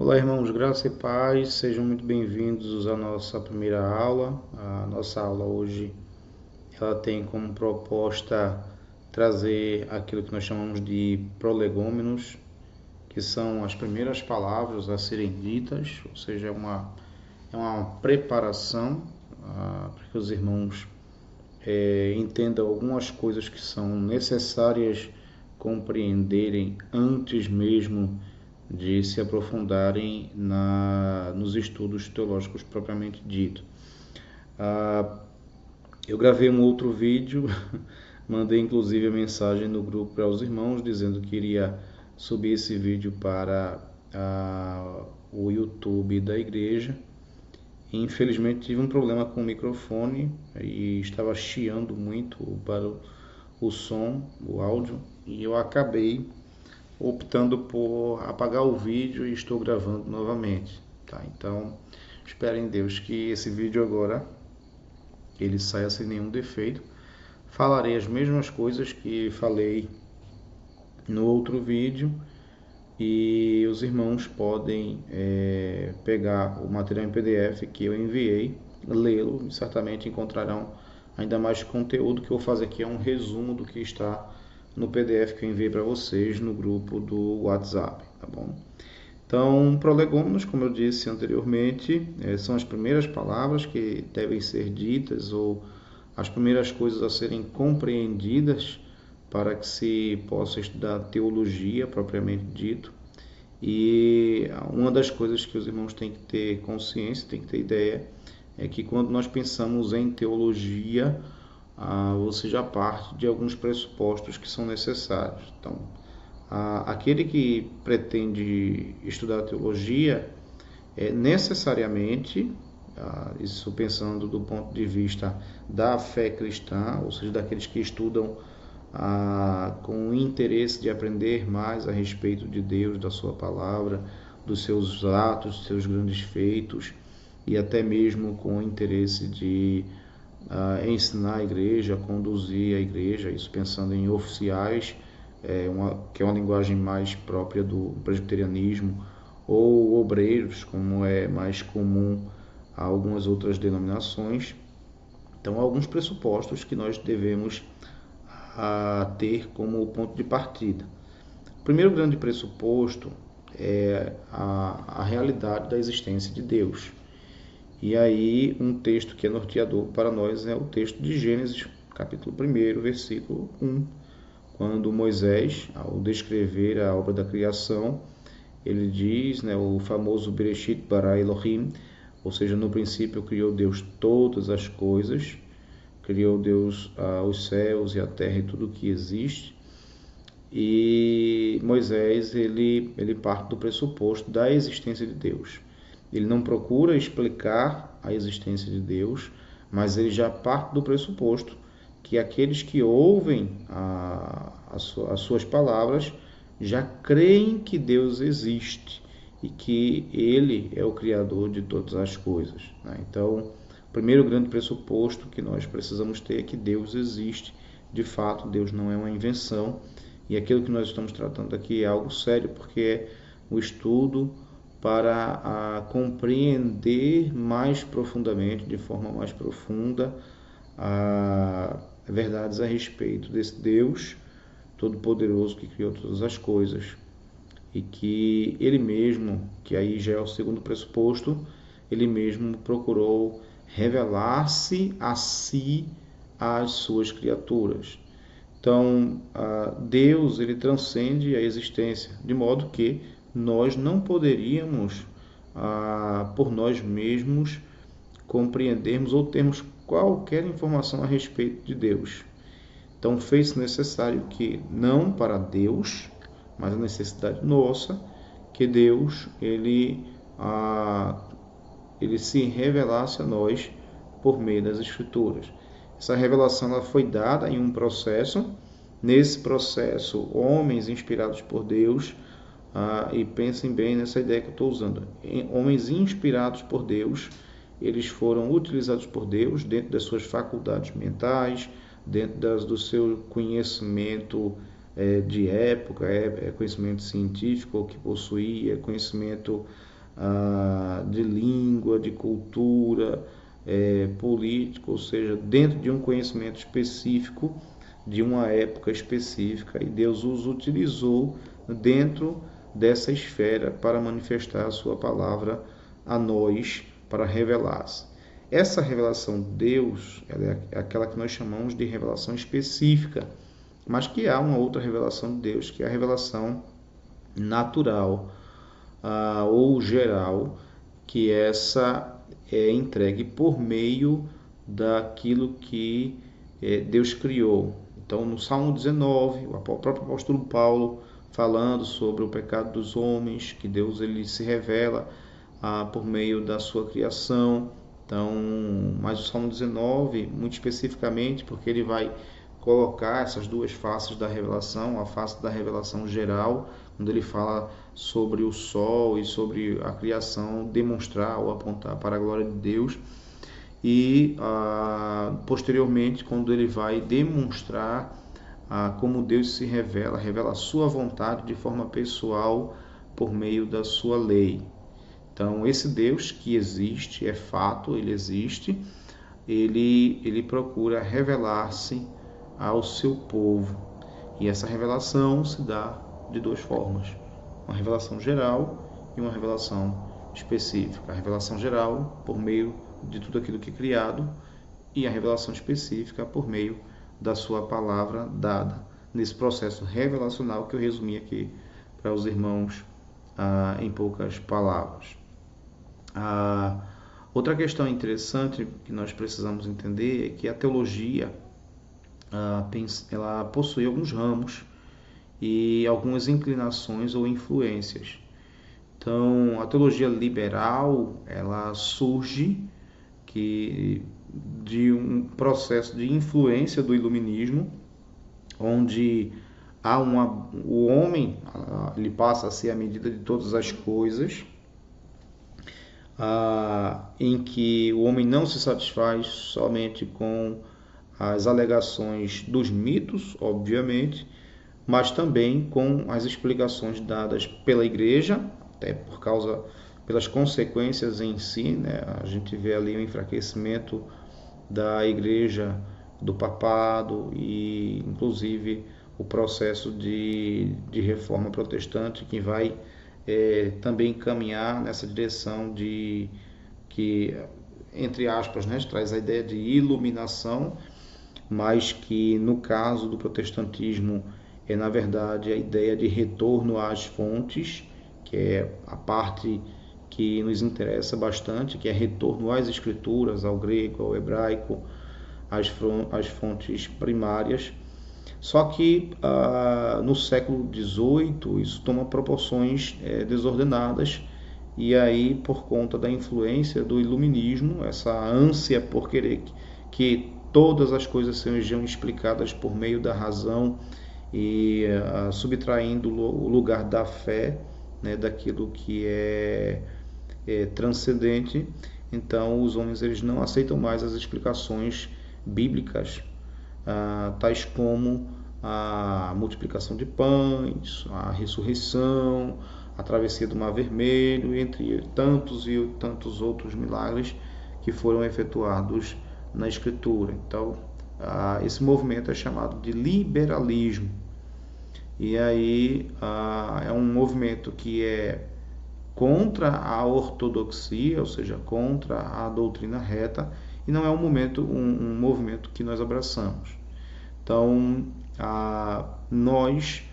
Olá, irmãos, graça e paz, sejam muito bem-vindos à nossa primeira aula. A nossa aula hoje ela tem como proposta trazer aquilo que nós chamamos de prolegômenos, que são as primeiras palavras a serem ditas, ou seja, é uma preparação para que os irmãos entendam algumas coisas que são necessárias compreenderem antes mesmo de se aprofundarem nos estudos teológicos propriamente dito. Eu gravei um outro vídeo, mandei inclusive a mensagem no grupo para os irmãos dizendo que iria subir esse vídeo para o YouTube da igreja. Infelizmente tive um problema com o microfone e estava chiando muito para o som, o áudio, e eu acabei optando por apagar o vídeo e estou gravando novamente, tá? Então, espero em Deus que esse vídeo agora ele saia sem nenhum defeito. Falarei as mesmas coisas que falei no outro vídeo e os irmãos podem pegar o material em PDF que eu enviei, lê-lo e certamente encontrarão ainda mais conteúdo. Que eu vou fazer aqui é um resumo do que está no PDF que eu enviei para vocês no grupo do WhatsApp, tá bom? Então, prolegômenos, como eu disse anteriormente, são as primeiras palavras que devem ser ditas ou as primeiras coisas a serem compreendidas para que se possa estudar teologia propriamente dito. E uma das coisas que os irmãos têm que ter consciência, têm que ter ideia, é que quando nós pensamos em teologia, você já parte de alguns pressupostos que são necessários. Então, aquele que pretende estudar teologia, necessariamente, isso pensando do ponto de vista da fé cristã, ou seja, daqueles que estudam com o interesse de aprender mais a respeito de Deus, da sua palavra, dos seus atos, dos seus grandes feitos, e até mesmo com o interesse de ensinar a igreja, conduzir a igreja, isso pensando em oficiais, que é uma linguagem mais própria do presbiterianismo, ou obreiros, como é mais comum a algumas outras denominações. Então, há alguns pressupostos que nós devemos ter como ponto de partida. O primeiro grande pressuposto é a realidade da existência de Deus. E aí, um texto que é norteador para nós é o texto de Gênesis, capítulo 1, versículo 1, quando Moisés, ao descrever a obra da criação, ele diz, o famoso Bereshit bara Elohim, ou seja, no princípio criou Deus todas as coisas, criou Deus os céus e a terra e tudo o que existe. E Moisés, ele parte do pressuposto da existência de Deus. Ele não procura explicar a existência de Deus, mas ele já parte do pressuposto que aqueles que ouvem as suas palavras já creem que Deus existe e que Ele é o Criador de todas as coisas, né? Então, o primeiro grande pressuposto que nós precisamos ter é que Deus existe. De fato, Deus não é uma invenção, e aquilo que nós estamos tratando aqui é algo sério, porque é o estudo para compreender mais profundamente, de forma mais profunda, verdades a respeito desse Deus Todo-Poderoso que criou todas as coisas e que Ele mesmo, que aí já é o segundo pressuposto, Ele mesmo procurou revelar-se a si às suas criaturas. Então, Deus, ele transcende a existência, de modo que nós não poderíamos, por nós mesmos, compreendermos ou termos qualquer informação a respeito de Deus. Então, fez-se necessário que, não para Deus, mas a necessidade nossa, que Deus ele se revelasse a nós por meio das Escrituras. Essa revelação ela foi dada em um processo. Nesse processo, homens inspirados por Deus, e pensem bem nessa ideia que eu estou usando, homens inspirados por Deus, eles foram utilizados por Deus dentro das suas faculdades mentais, dentro do seu conhecimento de época, conhecimento científico que possuía, conhecimento de língua, de cultura, política, ou seja, dentro de um conhecimento específico, de uma época específica, e Deus os utilizou dentro dessa esfera para manifestar a sua palavra a nós, para revelar-se. Essa revelação de Deus, ela é aquela que nós chamamos de revelação específica, mas que há uma outra revelação de Deus, que é a revelação natural ou geral, que essa é entregue por meio daquilo que Deus criou. Então, no Salmo 19, o próprio apóstolo Paulo falando sobre o pecado dos homens, que Deus ele se revela por meio da sua criação. Então, mas o Salmo 19, muito especificamente, porque ele vai colocar essas duas faces da revelação, a face da revelação geral, quando ele fala sobre o sol e sobre a criação, demonstrar ou apontar para a glória de Deus, e posteriormente, quando ele vai demonstrar como Deus se revela a sua vontade de forma pessoal por meio da sua lei. Então, esse Deus que existe, é fato, ele existe, ele procura revelar-se ao seu povo. E essa revelação se dá de duas formas: uma revelação geral e uma revelação específica. A revelação geral por meio de tudo aquilo que é criado, e a revelação específica por meio da sua palavra dada nesse processo revelacional que eu resumi aqui para os irmãos em poucas palavras. Outra questão interessante que nós precisamos entender é que a teologia ela possui alguns ramos e algumas inclinações ou influências. Então, a teologia liberal ela surge de um processo de influência do iluminismo, onde o homem ele passa a ser a medida de todas as coisas, em que o homem não se satisfaz somente com as alegações dos mitos, obviamente, mas também com as explicações dadas pela igreja, até pelas consequências em si, né? A gente vê ali o enfraquecimento da igreja, do papado e inclusive o processo de reforma protestante que vai também caminhar nessa direção de que, entre aspas, né, traz a ideia de iluminação, mas que no caso do protestantismo é na verdade a ideia de retorno às fontes, que é a parte que nos interessa bastante, que é retorno às escrituras, ao grego, ao hebraico, às fontes primárias. Só que no século XVIII isso toma proporções desordenadas, e aí por conta da influência do iluminismo, essa ânsia por querer que todas as coisas sejam explicadas por meio da razão e subtraindo o lugar da fé, né, daquilo que é transcendente. Então os homens eles não aceitam mais as explicações bíblicas, tais como a multiplicação de pães, a ressurreição, a travessia do Mar Vermelho, entre tantos e tantos outros milagres que foram efetuados na Escritura. Então, esse movimento é chamado de liberalismo. E aí é um movimento que é contra a ortodoxia, ou seja, contra a doutrina reta, e não é um movimento que nós abraçamos. Então, nós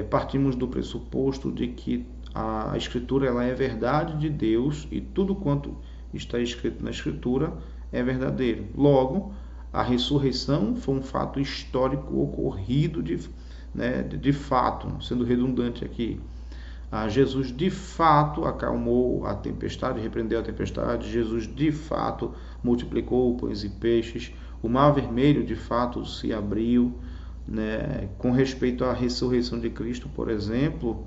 partimos do pressuposto de que a Escritura ela é verdade de Deus e tudo quanto está escrito na Escritura é verdadeiro. Logo, a ressurreição foi um fato histórico ocorrido de fato, sendo redundante aqui. Jesus de fato acalmou a tempestade, repreendeu a tempestade. Jesus de fato multiplicou pães e peixes. O Mar Vermelho de fato se abriu, né? Com respeito à ressurreição de Cristo, por exemplo,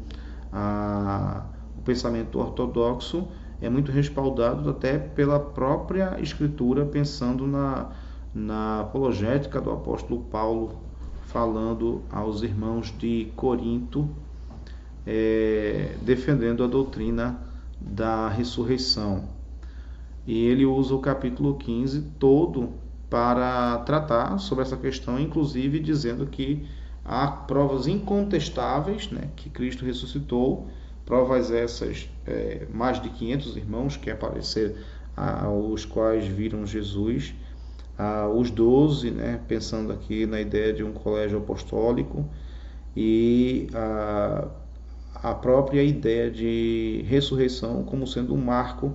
o pensamento ortodoxo é muito respaldado até pela própria Escritura, pensando na apologética do apóstolo Paulo, falando aos irmãos de Corinto, defendendo a doutrina da ressurreição. E ele usa o capítulo 15 todo para tratar sobre essa questão, inclusive dizendo que há provas incontestáveis, né, que Cristo ressuscitou, provas essas, mais de 500 irmãos que apareceram, os quais viram Jesus, os 12, né, pensando aqui na ideia de um colégio apostólico, e a própria ideia de ressurreição como sendo um marco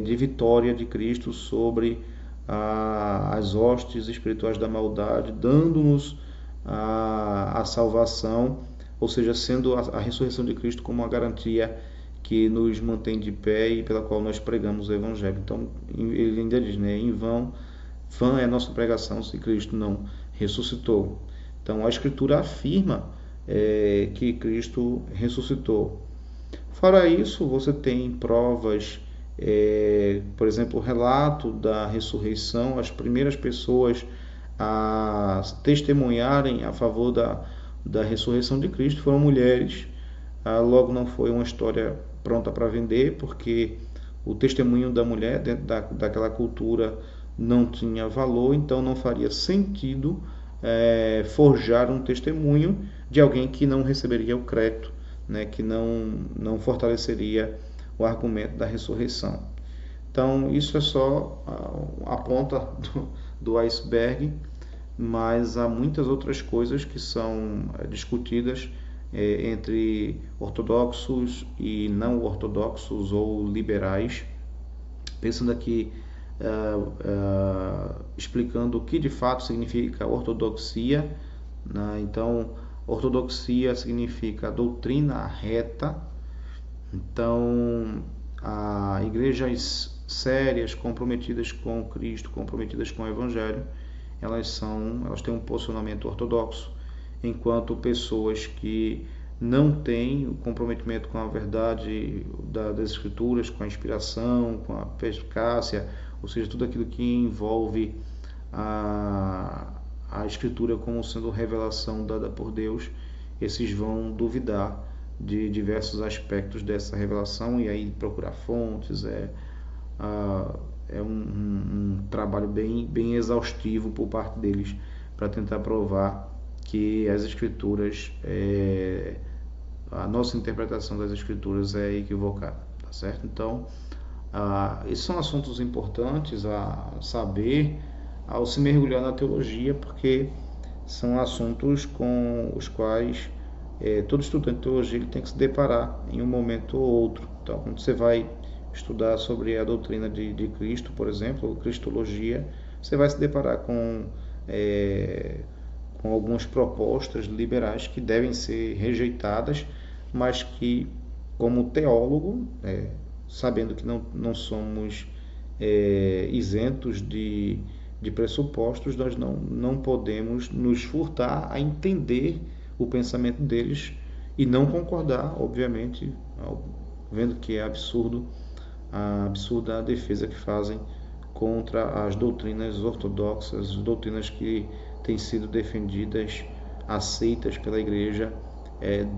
de vitória de Cristo sobre as hostes espirituais da maldade, dando-nos a salvação, ou seja, sendo a ressurreição de Cristo como uma garantia que nos mantém de pé e pela qual nós pregamos o Evangelho. Então, ele ainda diz, né, em vão é a nossa pregação se Cristo não ressuscitou. Então, a Escritura afirma que Cristo ressuscitou. Fora isso, você tem provas, por exemplo, o relato da ressurreição, as primeiras pessoas a testemunharem a favor da ressurreição de Cristo foram mulheres. Logo, não foi uma história pronta para vender, porque o testemunho da mulher dentro daquela cultura não tinha valor, então não faria sentido forjar um testemunho de alguém que não receberia o crédito, né, que não fortaleceria o argumento da ressurreição. Então, isso é só a ponta do iceberg, mas há muitas outras coisas que são discutidas entre ortodoxos e não ortodoxos ou liberais, pensando aqui, explicando o que de fato significa ortodoxia, né? Então, ortodoxia significa doutrina reta. Então, igrejas sérias, comprometidas com Cristo, comprometidas com o Evangelho, elas têm um posicionamento ortodoxo, enquanto pessoas que não têm o comprometimento com a verdade das Escrituras, com a inspiração, com a perspicácia, ou seja, tudo aquilo que envolve a Escritura como sendo revelação dada por Deus, esses vão duvidar de diversos aspectos dessa revelação e aí procurar fontes. É um trabalho bem exaustivo por parte deles para tentar provar que as Escrituras, a nossa interpretação das Escrituras é equivocada, tá certo? Então, esses são assuntos importantes a saber ao se mergulhar na teologia, porque são assuntos com os quais todo estudante de teologia ele tem que se deparar em um momento ou outro. Então, quando você vai estudar sobre a doutrina de Cristo, por exemplo, ou cristologia, você vai se deparar com algumas propostas liberais que devem ser rejeitadas, mas que, como teólogo, sabendo que não somos isentos de pressupostos, nós não podemos nos furtar a entender o pensamento deles e não concordar, obviamente, vendo que é absurda a defesa que fazem contra as doutrinas ortodoxas, doutrinas que têm sido defendidas, aceitas pela Igreja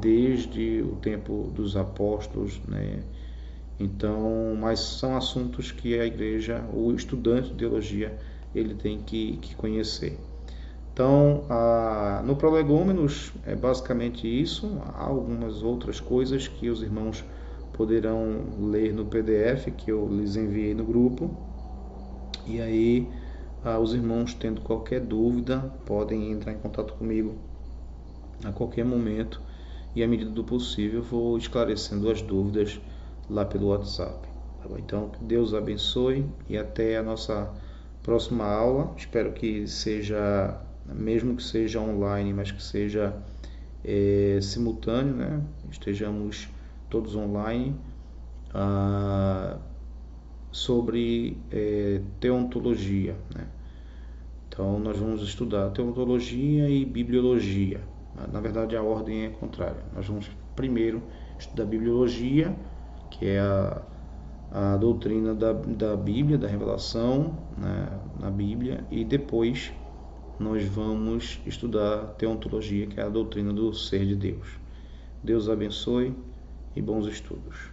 desde o tempo dos apóstolos, né? Então, mas são assuntos que a Igreja, o estudante de teologia, ele tem que conhecer. Então, no Prolegômenos é basicamente isso. Há algumas outras coisas que os irmãos poderão ler no PDF que eu lhes enviei no grupo. E aí, os irmãos, tendo qualquer dúvida, podem entrar em contato comigo a qualquer momento. E, à medida do possível, vou esclarecendo as dúvidas lá pelo WhatsApp. Tá bom? Então, que Deus abençoe e até a nossa próxima aula. Espero que seja, mesmo que seja online, mas que seja simultâneo, né? Estejamos todos online, sobre teontologia, né? Então, nós vamos estudar teontologia e bibliologia. Na verdade, a ordem é contrária. Nós vamos primeiro estudar bibliologia, que é a doutrina da Bíblia, da revelação, né, na Bíblia, e depois nós vamos estudar teontologia, que é a doutrina do ser de Deus. Deus abençoe e bons estudos.